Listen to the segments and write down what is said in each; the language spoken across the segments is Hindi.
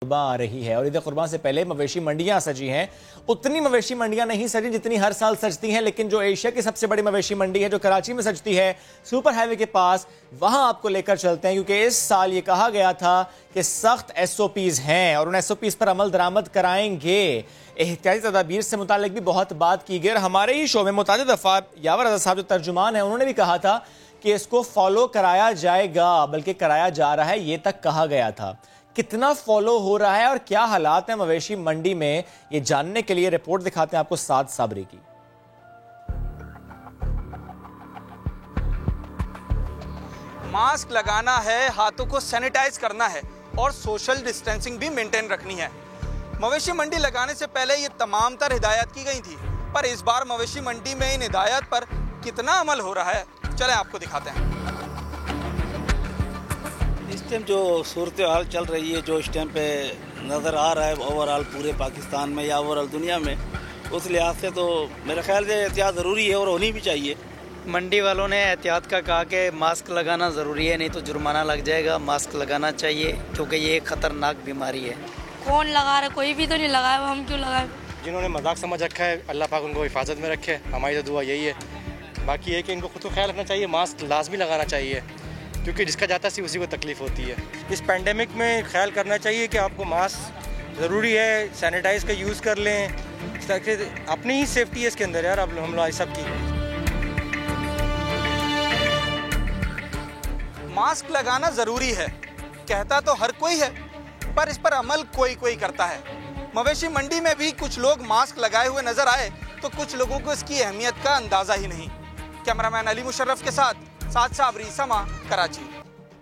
कुर्बान आ रही है और ईद कुर्बान से पहले मवेशी मंडियां सजी हैं। उतनी मवेशी मंडियां नहीं सजी जितनी हर साल सजती हैं, लेकिन जो एशिया की सबसे बड़ी मवेशी मंडी है जो कराची में सजती है सुपर हाईवे के पास, वहां आपको लेकर चलते हैं क्योंकि इस साल ये कहा गया था कि सख्त SOPs हैं और उन SOPs पर अमल दरामद कराएंगे। एहतियाती तदाबीर से मुतालिक भी बहुत बात की गई और हमारे ही शो में मुतादिद दफा यावर रज़ा साहब जो तर्जुमान है उन्होंने भी कहा था कि इसको फॉलो कराया जाएगा, बल्कि कराया जा रहा है, ये तक कहा गया था। कितना फॉलो हो रहा है और क्या हालात हैं मवेशी मंडी में, ये जानने के लिए रिपोर्ट दिखाते हैं आपको साद साबरी की। मास्क लगाना है, हाथों को सैनिटाइज करना है और सोशल डिस्टेंसिंग भी मेंटेन रखनी है। मवेशी मंडी लगाने से पहले ये तमाम तर हिदायत की गई थी, पर इस बार मवेशी मंडी में इन हिदायत पर कितना अमल हो रहा है, चले आपको दिखाते हैं। इस टाइम जो सूरत हाल चल रही है, जो इस टाइम पे नज़र आ रहा है ओवरऑल पूरे पाकिस्तान में या ओवरऑल दुनिया में, उस लिहाज से तो मेरे ख्याल से एहतियात ज़रूरी है और होनी भी चाहिए। मंडी वालों ने एहतियात का कहा कि मास्क लगाना ज़रूरी है, नहीं तो जुर्माना लग जाएगा। मास्क लगाना चाहिए क्योंकि ये एक ख़तरनाक बीमारी है। कौन लगा रहा, कोई भी तो नहीं लगाया, हम क्यों लगाए। जिन्होंने मजाक समझ रखा है अल्लाह पाक उनको हिफाजत में रखे, हमारी तो दुआ यही है। बाकी ये कि इनको खुद को ख्याल रखना चाहिए, मास्क लाजमी लगाना चाहिए क्योंकि जिसका जाता है उसी को तकलीफ होती है। इस पेंडेमिक में ख्याल करना चाहिए कि आपको मास्क ज़रूरी है, सैनिटाइज का यूज़ कर लें, ताकि अपनी ही सेफ्टी है इसके अंदर यार, अब हम लोग सब की। मास्क लगाना ज़रूरी है कहता तो हर कोई है, पर इस पर अमल कोई कोई करता है। मवेशी मंडी में भी कुछ लोग मास्क लगाए हुए नजर आए तो कुछ लोगों को इसकी अहमियत का अंदाजा ही नहीं। कैमरामैन अली मुशर्रफ के साथ साद साबरी, समा, कराची।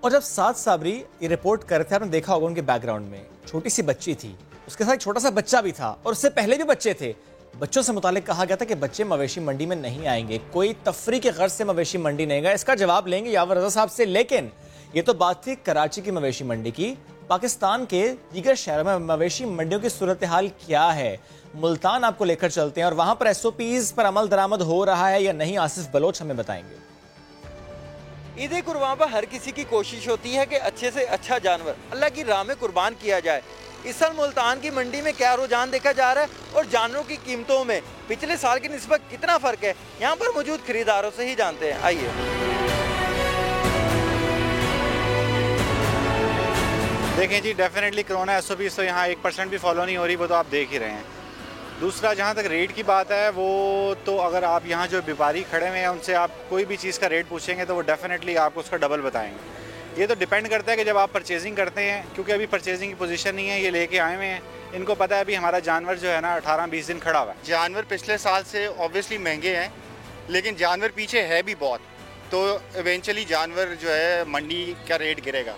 और जब साद साबरी ये रिपोर्ट कर रहे थे, आपने देखा होगा उनके बैकग्राउंड में छोटी सी बच्ची थी, उसके साथ एक छोटा सा बच्चा भी था और उससे पहले भी बच्चे थे। बच्चों से मुतालिक कहा गया था कि बच्चे मवेशी मंडी में नहीं आएंगे, कोई तफरी के गर्ज से मवेशी मंडी नहीं गए। इसका जवाब लेंगे यावर रज़ा साहब से, लेकिन ये तो बात थी कराची की मवेशी मंडी की। पाकिस्तान के दीगर शहरों में मवेशी मंडियों की सूरत हाल क्या है, मुल्तान आपको लेकर चलते हैं और वहां पर SOPs पर अमल दरामद हो रहा है या नहीं, आसिफ बलोच हमें बताएंगे। ईद कुर्बान पर हर किसी की कोशिश होती है कि अच्छे से अच्छा जानवर अल्लाह की राह में कुर्बान किया जाए। इस साल मुल्तान की मंडी में क्या रुझान देखा जा रहा है और जानवरों की कीमतों में पिछले साल की निस्बत कितना फर्क है, यहाँ पर मौजूद खरीदारों से ही जानते हैं। आइए देखें जी, डेफिनेटली कोरोना SOPs तो यहाँ 1% भी फॉलो नहीं हो रही, वो तो आप देख ही रहे हैं। दूसरा, जहाँ तक रेट की बात है, वो तो अगर आप यहाँ जो व्यापारी खड़े हुए हैं उनसे आप कोई भी चीज़ का रेट पूछेंगे तो वो डेफिनेटली आपको उसका डबल बताएंगे। ये तो डिपेंड करता है कि जब आप परचेजिंग करते हैं, क्योंकि अभी परचेजिंग की पोजीशन नहीं है, ये लेके आए हुए हैं, इनको पता है अभी हमारा जानवर जो है ना 18-20 दिन खड़ा हुआ है। जानवर पिछले साल से ऑब्वियसली महंगे हैं, लेकिन जानवर पीछे है भी बहुत, तो इवेंचुअली जानवर जो है मंडी का रेट गिरेगा,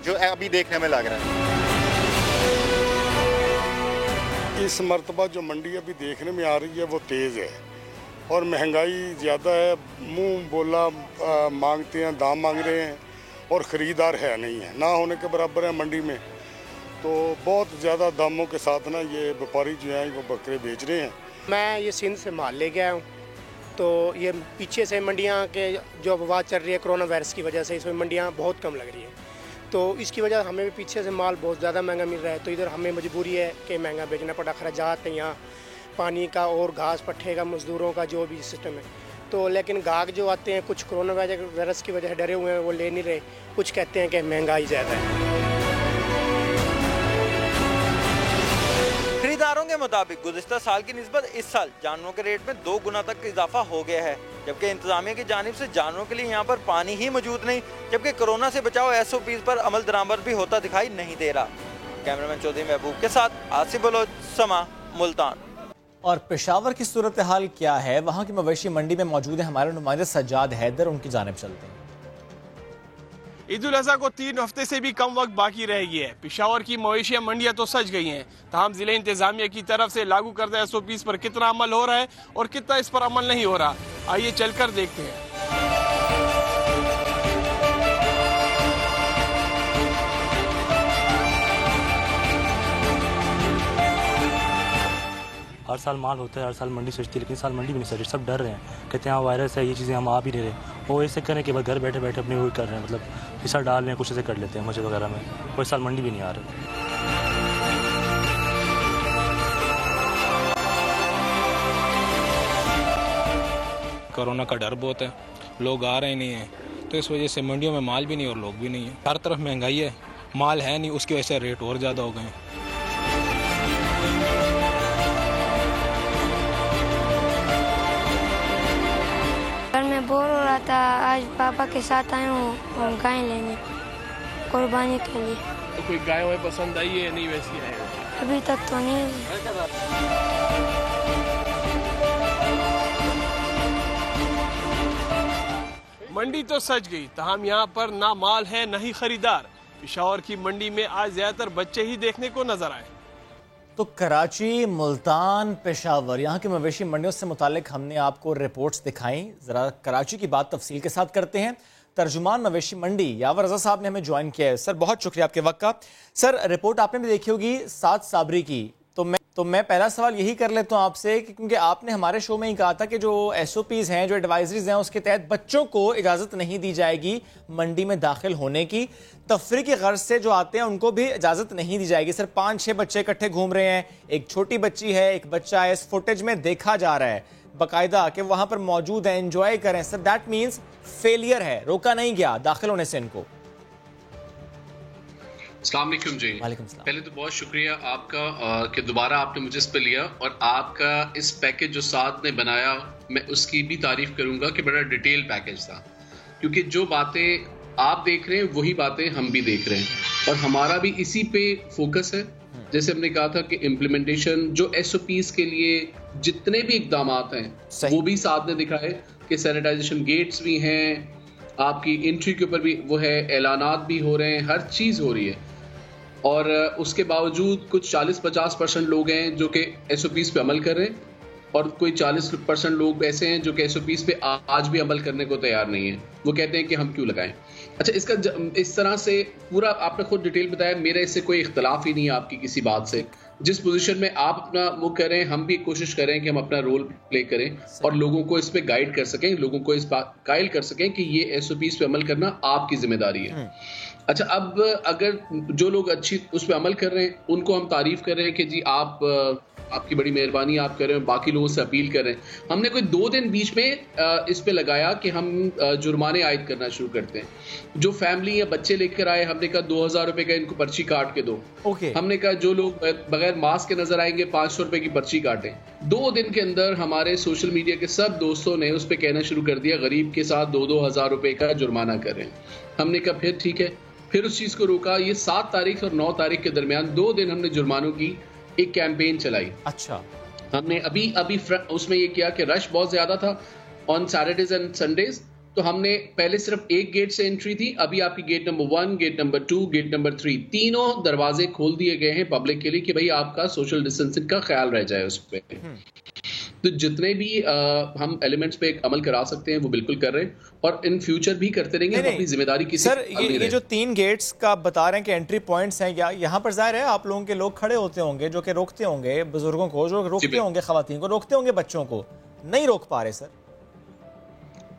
जो अभी देखने में लग रहा है। इस मरतबा जो मंडी अभी देखने में आ रही है वो तेज़ है और महंगाई ज़्यादा है, मुंह बोला मांगते हैं, दाम मांग रहे हैं और ख़रीदार है नहीं है, ना होने के बराबर है मंडी में। तो बहुत ज़्यादा दामों के साथ ना ये व्यापारी जो हैं वो बकरे बेच रहे हैं। मैं ये सिंध से माल ले गया हूँ, तो ये पीछे से मंडियाँ के जो अफवाह चल रही है कोरोना वायरस की वजह से, इसमें मंडियाँ बहुत कम लग रही है, तो इसकी वजह से हमें भी पीछे से माल बहुत ज़्यादा महंगा मिल रहा है। तो इधर हमें मजबूरी है कि महंगा बेचना पड़ा, खर्चात है यहाँ पानी का और घास पट्टे का, मज़दूरों का जो भी सिस्टम है। तो लेकिन गाहक जो आते हैं कुछ कोरोना वायरस की वजह से डरे हुए हैं, वो ले नहीं रहे, कुछ कहते हैं कि महंगाई ज़्यादा है। खरीदारों के मुताबिक गुज़िश्ता साल की निस्बत इस साल जानवरों के रेट में 2 गुना तक इजाफा हो गया है, जबकि इंतजामिया की जानिब से जानवरों के लिए यहाँ पर पानी ही मौजूद नहीं, जबकि कोरोना से बचाव SOPs पर अमल दरामद भी होता दिखाई नहीं दे रहा। कैमरामैन चौधरी महबूब के साथ आसिफ बलोच, समा, मुल्तान। और पेशावर की सूरत हाल क्या है, वहाँ की मवेशी मंडी में मौजूद है हमारे नुमाइंदे सज्जाद हैदर, उनकी जानिब चलते हैं। ईद उल अज़हा को 3 हफ्ते से भी कम वक्त बाकी रह गई है। पेशावर की मवेशिया मंडियां तो सज गई हैं, तमाम जिले इंतजामिया की तरफ से लागू करदा SOPs पर कितना अमल हो रहा है और कितना इस पर अमल नहीं हो रहा, आइए चलकर देखते हैं। हर साल माल होता है, हर साल मंडी सजती है, लेकिन साल मंडी भी नहीं सजी। सब डर रहे हैं, कहते हैं वायरस है, ये चीज़ें हम आ भी नहीं रहे। वो ऐसे करें कि बस घर बैठे बैठे अपने वही कर रहे हैं, मतलब हिस्सा डाल रहे हैं, कुछ ऐसे कर लेते हैं मस्जिद वगैरह में। कोई साल मंडी भी नहीं आ रहे। कोरोना का डर बहुत है, लोग आ रहे नहीं हैं, तो इस वजह से मंडियों में माल भी नहीं और लोग भी नहीं है। हर तरफ महंगाई है, माल है नहीं, उसकी वजह से रेट और ज़्यादा हो गए हैं। घर में बोर हो रहा था, आज पापा के साथ आया हूँ और गाय लेने कुर्बानी के लिए। तो कोई गाय वाय पसंद आई है या नहीं वैसी है? अभी तक तो नहीं। मंडी तो सज गई, तहम यहाँ पर ना माल है न ही खरीदार। पेशावर की मंडी में आज ज्यादातर बच्चे ही देखने को नजर आए। तो कराची, मुल्तान, पेशावर यहाँ की मवेशी मंडियों से मुतालिक हमने आपको रिपोर्ट्स दिखाई। जरा कराची की बात तफसील के साथ करते हैं। तर्जुमान मवेशी मंडी यावर रजा साहब ने हमें ज्वाइन किया है। सर बहुत शुक्रिया आपके वक्त का। सर रिपोर्ट आपने भी देखी होगी 7 साबरी की, तो मैं पहला सवाल यही कर लेता हूँ आपसे कि क्योंकि आपने हमारे शो में ही कहा था कि जो SOPs हैं, जो एडवाइजरीज हैं, उसके तहत बच्चों को इजाज़त नहीं दी जाएगी मंडी में दाखिल होने की। तफरी की गर्ज से जो आते हैं उनको भी इजाज़त नहीं दी जाएगी। सर 5-6 बच्चे इकट्ठे घूम रहे हैं, एक छोटी बच्ची है, एक बच्चा है, इस फुटेज में देखा जा रहा है बाकायदा कि वहां पर मौजूद है, एंजॉय करें। सर दैट मीन्स फेलियर है, रोका नहीं गया दाखिल होने से इनको। अस्सलाम वालेकुम जी। पहले तो बहुत शुक्रिया आपका कि दोबारा आपने मुझे इस पे लिया, और आपका इस पैकेज जो साथ ने बनाया मैं उसकी भी तारीफ करूंगा कि बड़ा डिटेल पैकेज था, क्योंकि जो बातें आप देख रहे हैं वही बातें हम भी देख रहे हैं और हमारा भी इसी पे फोकस है। जैसे हमने कहा था कि इम्प्लीमेंटेशन जो SOPs के लिए जितने भी इकदाम हैं वो भी साथ ने दिखाए कि सैनिटाइजेशन गेट्स भी हैं, आपकी एंट्री के ऊपर भी वो है, ऐलानात भी हो रहे हैं, हर चीज़ हो रही है। और उसके बावजूद कुछ 40-50% लोग हैं जो कि SOPs पे अमल कर रहे हैं और कोई 40% लोग ऐसे हैं जो कि SOPs पे आज भी अमल करने को तैयार नहीं है। वो कहते हैं कि हम क्यों लगाएं। अच्छा, इसका इस तरह से पूरा आपने खुद डिटेल बताया, मेरा इससे कोई इख्तलाफ ही नहीं है आपकी किसी बात से। जिस पोजीशन में आप अपना वो करें, हम भी कोशिश करें कि हम अपना रोल प्ले करें और लोगों को इस पे गाइड कर सकें, लोगों को इस बात कायल कर सकें कि ये SOPs पे अमल करना आपकी जिम्मेदारी है। अच्छा, अब अगर जो लोग अच्छी उस पर अमल कर रहे हैं उनको हम तारीफ कर रहे हैं कि जी आपकी बड़ी मेहरबानी आप कर रहे हैं, बाकी लोगों से अपील कर रहे हैं। हमने कोई 2 दिन बीच में इस पे लगाया कि हम जुर्माने आयद करना शुरू करते हैं। जो फैमिली या बच्चे लेकर आए, हमने कहा 2000 रुपए का इनको पर्ची काट के दो। हमने कहा जो लोग बगैर मास्क के नजर आएंगे 500 रुपए की पर्ची काटें। 2 दिन के अंदर हमारे सोशल मीडिया के सब दोस्तों ने उस पर कहना शुरू कर दिया गरीब के साथ 2-2 हज़ार रुपए का जुर्माना कर रहे हैं। हमने कहा फिर ठीक है, फिर उस चीज को रोका। ये 7 तारीख और 9 तारीख के दरमियान 2 दिन हमने जुर्मानों की एक कैंपेन चलाई। अच्छा, हमने अभी उसमें ये किया कि रश बहुत ज्यादा था ऑन सैटरडेज एंड संडेज, तो हमने पहले सिर्फ एक गेट से एंट्री थी, अभी आपकी gate number 1, gate number 2, gate number 3 तीनों दरवाजे खोल दिए गए हैं पब्लिक के लिए कि भाई आपका सोशल डिस्टेंसिंग का ख्याल रह जाए उस पर। तो जितने भी हम एलिमेंट्स पे अमल करा सकते हैं वो बिल्कुल कर रहे हैं और इन फ्यूचर भी करते रहेंगे। हम अपनी जिम्मेदारी की सर ये जो 3 गेट्स का बता रहे हैं कि एंट्री पॉइंट्स हैं, या यहाँ पर जाहिर है आप लोगों के लोग खड़े होते होंगे जो कि रोकते होंगे बुजुर्गों को, जो रोकते होंगे खवातीन को, रोकते होंगे बच्चों को, नहीं रोक पा रहे सर?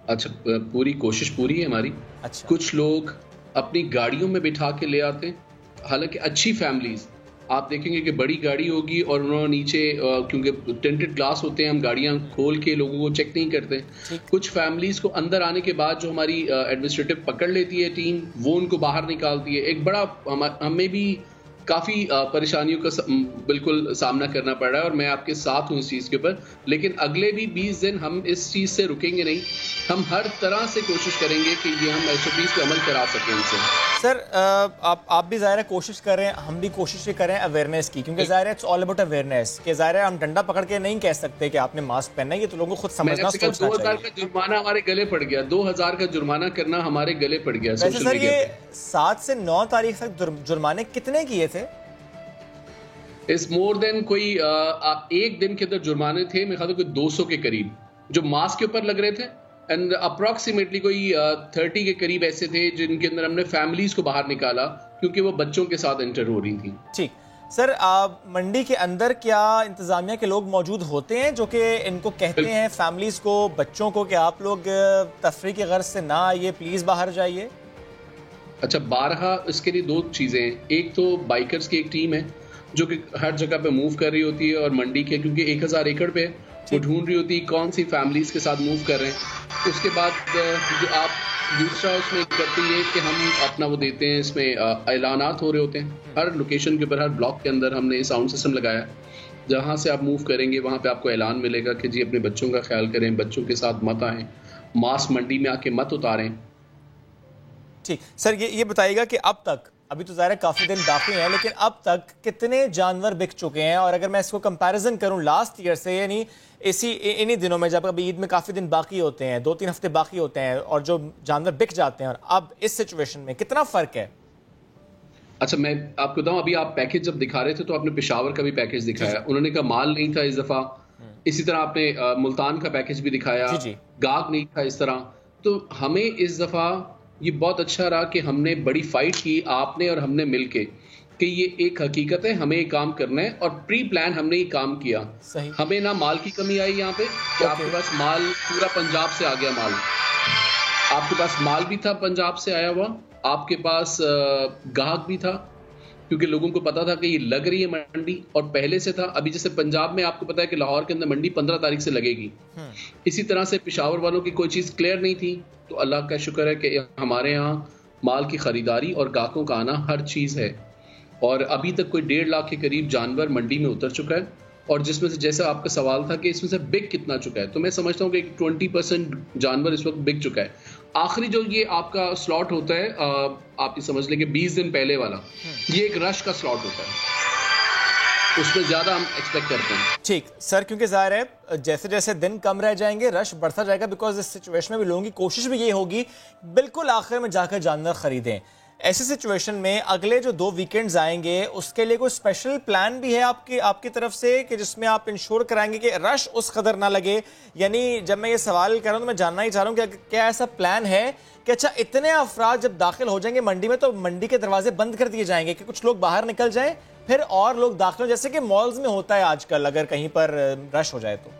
अच्छा, पूरी कोशिश पूरी है हमारी। अच्छा, कुछ लोग अपनी गाड़ियों में बिठा के ले आते हैं, हालांकि अच्छी फैमिलीज आप देखेंगे कि बड़ी गाड़ी होगी और उन्होंने नीचे क्योंकि टेंटेड ग्लास होते हैं, हम गाड़ियां खोल के लोगों को चेक नहीं करते। कुछ फैमिलीज को अंदर आने के बाद जो हमारी एडमिनिस्ट्रेटिव पकड़ लेती है टीम, वो उनको बाहर निकालती है। एक बड़ा हमें भी काफ़ी परेशानियों का बिल्कुल सामना करना पड़ रहा है और मैं आपके साथ हूँ इस चीज़ के ऊपर। लेकिन अगले भी 20 दिन हम इस चीज़ से रुकेंगे नहीं, हम हर तरह से कोशिश करेंगे कि ये हम SOPs पे अमल करा सकें इनसे। सर आप भी ज़ाहिर है कोशिश कर रहे हैं, हम भी कोशिश करें अवेयरनेस की, क्योंकि ज़ाहिर है इट्स ऑल अबाउट अवेयरनेस कि ज़ाहिर है हम डंडा पकड़ के नहीं कह सकते कि आपने मास्क पहनना है, ये तो लोगों को खुद समझना सोचना चाहिए। 2000 का जुर्माना हमारे गले पड़ गया, 2000 का जुर्माना करना हमारे गले पड़ गया। वैसे सर ये 7 से 9 तारीख तक जुर्माने कितने किए थे? इस मोर देन कोई एक दिन के अंदर जुर्माने थे मेरे ख्याल कोई 200 के करीब जो मास्क के ऊपर लग रहे थे, एंड अप्रॉक्सीमेटली कोई 30 के करीब ऐसे थे जिनके अंदर हमने फैमिलीज को बाहर निकाला क्योंकि वो बच्चों के साथ एंटर हो रही थी। ठीक सर, मंडी के अंदर क्या इंतजामिया के लोग मौजूद होते हैं जो कि इनको कहते हैं फैमिलीज को, बच्चों को कि आप लोग तफरी की गर्ज से ना आइए, प्लीज बाहर जाइए? अच्छा, 12 इसके लिए 2 चीजें हैं। एक तो बाइकर्स की एक टीम है जो कि हर जगह पे मूव कर रही होती है और मंडी के क्योंकि 1000 एकड़ पे वो ढूंढ रही होती कौन सी फैमिलीज के साथ मूव कर रहे हैं। उसके बाद जो आप दूसरा उसमें करते हैं कि हम अपना वो देते हैं, इसमें ऐलानात हो रहे होते हैं हर लोकेशन के ऊपर, हर ब्लॉक के अंदर हमने साउंड सिस्टम लगाया। जहाँ से आप मूव करेंगे वहाँ पे आपको ऐलान मिलेगा कि जी अपने बच्चों का ख्याल करें, बच्चों के साथ मत आएं, मास्क मंडी में आके मत उतारें। ठीक सर, ये बताइएगा कि अब तक, अभी तो ज़ाहिर है काफ़ी दिन बाकी हैं, लेकिन अब तक कितने जानवर बिक चुके हैं? और अगर मैं इसको कंपैरिजन करूं लास्ट ईयर से, यानी इन्हीं दिनों में जब अभी ईद में काफ़ी दिन बाकी होते हैं, 2-3 हफ्ते बाकी होते हैं, और जो जानवर बिक जाते हैं, और अब इस सिचुएशन में कितना फ़र्क है? अच्छा, मैं आपको बताऊं, अभी आप पैकेज जब दिखा रहे थे तो आपने पेशावर का भी पैकेज दिखाया, उन्होंने कहा माल नहीं था इस दफ़ा। इसी तरह आपने मुल्तान का पैकेज भी दिखाया, गाग नहीं था इस तरह। तो हमें इस दफ़ा ये बहुत अच्छा रहा कि हमने बड़ी फाइट की, आपने और हमने मिलके, कि ये एक हकीकत है, हमें ये काम करना है, और प्री प्लान हमने ये काम किया। सही। हमें ना माल की कमी आई यहाँ पे कि आपके पास माल पूरा पंजाब से आ गया, माल आपके पास माल भी था पंजाब से आया हुआ, आपके पास गाहक भी था, क्योंकि लोगों को पता था कि ये लग रही है मंडी, और पहले से था। अभी जैसे पंजाब में आपको पता है कि लाहौर के अंदर मंडी 15 तारीख से लगेगी, इसी तरह से पेशावर वालों की कोई चीज़ क्लियर नहीं थी। तो अल्लाह का शुक्र है कि हमारे यहाँ माल की खरीदारी और गाहकों का आना हर चीज़ है, और अभी तक कोई 1.5 लाख के करीब जानवर मंडी में उतर चुका है। और जिसमें से, जैसा आपका सवाल था कि इसमें से बिक कितना चुका है, तो मैं समझता हूँ कि 20% जानवर इस वक्त बिक चुका है। आखिरी जो ये आपका स्लॉट होता है, आप ये समझ लें कि 20 दिन पहले वाला, ये एक रश का स्लॉट होता है, उसमें ज्यादा हम एक्सपेक्ट करते हैं। ठीक सर, क्योंकि ज़ाहिर है जैसे जैसे दिन कम रह जाएंगे रश बढ़ता जाएगा, बिकॉज इस सिचुएशन में भी लोगों की कोशिश भी ये होगी बिल्कुल आखिर में जाकर जानवर खरीदें। ऐसी सिचुएशन में अगले जो 2 वीकेंड्स आएंगे, उसके लिए कोई स्पेशल प्लान भी है आपकी तरफ से, कि जिसमें आप इंश्योर कराएंगे कि रश उस कदर ना लगे? यानी जब मैं ये सवाल कर रहा हूँ तो मैं जानना ही चाह रहा हूँ कि क्या ऐसा प्लान है कि अच्छा इतने अफराद जब दाखिल हो जाएंगे मंडी में तो मंडी के दरवाजे बंद कर दिए जाएंगे कि कुछ लोग बाहर निकल जाएं, फिर और लोग दाखिल हो, जैसे कि मॉल्स में होता है आजकल अगर कहीं पर रश हो जाए तो?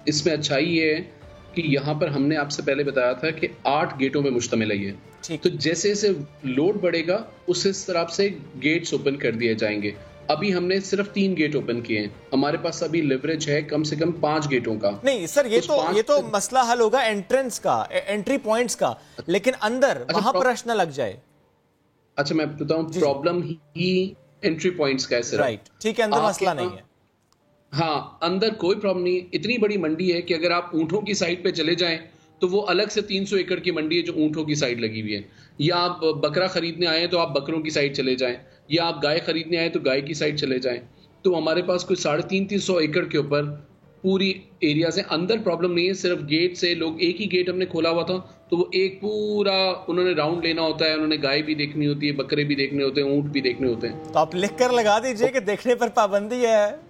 इसमें अच्छाई ये है कि यहाँ पर हमने आपसे पहले बताया था कि 8 गेटों में मुश्तमिल है ये। तो जैसे जैसे लोड बढ़ेगा उस तरफ से गेट्स ओपन कर दिए जाएंगे। अभी हमने सिर्फ 3 गेट ओपन किए हैं, हमारे पास अभी लिवरेज है कम से कम 5 गेटों का। नहीं सर, ये तो मसला हल होगा एंट्रेंस का, एंट्री पॉइंट्स का, लेकिन अंदर वहां पर रश न लग जाए। अच्छा, मैं बताऊं, प्रॉब्लम ही एंट्री पॉइंट्स का है। राइट, ठीक है, अंदर मसला नहीं है। हाँ, अंदर कोई प्रॉब्लम नहीं। इतनी बड़ी मंडी है कि अगर आप ऊँटों की साइड पे चले जाएं तो वो अलग से 300 एकड़ की मंडी है जो ऊँटों की साइड लगी हुई है, या आप बकरा खरीदने आए तो आप बकरों की साइड चले जाएं, या आप गाय खरीदने आए तो गाय की साइड चले जाएं। तो हमारे पास कोई 350 एकड़ के ऊपर पूरी एरिया से अंदर प्रॉब्लम नहीं है। सिर्फ गेट से लोग, एक ही गेट हमने खोला हुआ था तो वो एक पूरा उन्होंने राउंड लेना होता है, उन्होंने गाय भी देखनी होती है, बकरे भी देखने होते हैं, ऊँट भी देखने होते हैं। तो आप लिख कर लगा दीजिए कि देखने पर पाबंदी है,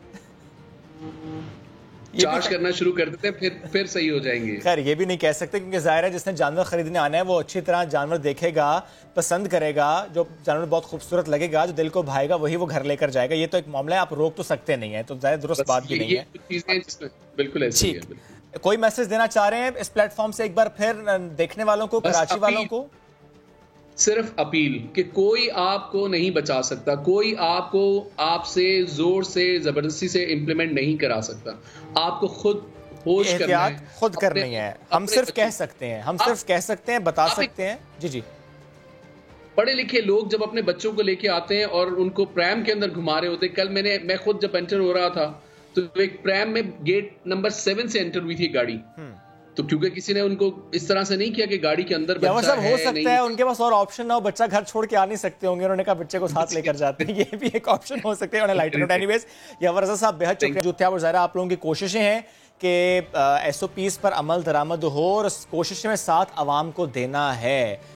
चार्ज करना शुरू कर देते हैं, फिर सही हो जाएंगे। खैर ये भी नहीं कह सकते, क्योंकि जाहिर है जिसने जानवर खरीदने आना है वो अच्छी तरह जानवर देखेगा, पसंद करेगा, जो जानवर बहुत खूबसूरत लगेगा, जो दिल को भाएगा वही वो घर लेकर जाएगा। ये तो एक मामला है, आप रोक तो सकते नहीं है, तो ज़्यादा दुरुस्त बात भी नहीं है। बिल्कुल ऐसी है। कोई मैसेज देना चाह रहे हैं इस प्लेटफॉर्म से एक बार फिर देखने वालों को, कराची वालों को? सिर्फ अपील कि कोई आपको नहीं बचा सकता, कोई आपको आपसे जोर से जबरदस्ती से इंप्लीमेंट नहीं करा सकता। आपको खुद होश करना है, खुद करनी है। हम सिर्फ कह सकते हैं, बता सकते हैं। जी, पढ़े लिखे लोग जब अपने बच्चों को लेके आते हैं और उनको प्रैम के अंदर घुमा रहे होते, कल मैं खुद जब एंटर हो रहा था तो एक प्रैम में गेट नंबर 7 से एंटर हुई थी गाड़ी, तो क्योंकि किसी ने उनको इस तरह से नहीं किया कि गाड़ी के अंदर बच्चा है, हो सकता है उनके पास और ऑप्शन ना हो, बच्चा घर छोड़ के आ नहीं सकते होंगे, उन्होंने कहा बच्चे को साथ लेकर जाते हैं, ये भी एक ऑप्शन हो सकते हैं। लाइट नोट एनीवेज, यावर रज़ा साहब बेहद शुक्रिया। जो थे और ज़ाहिर आप लोगों की कोशिशें हैं कि SOPs पर अमल दरामद हो, और उस कोशिश में साथ आवाम को देना है।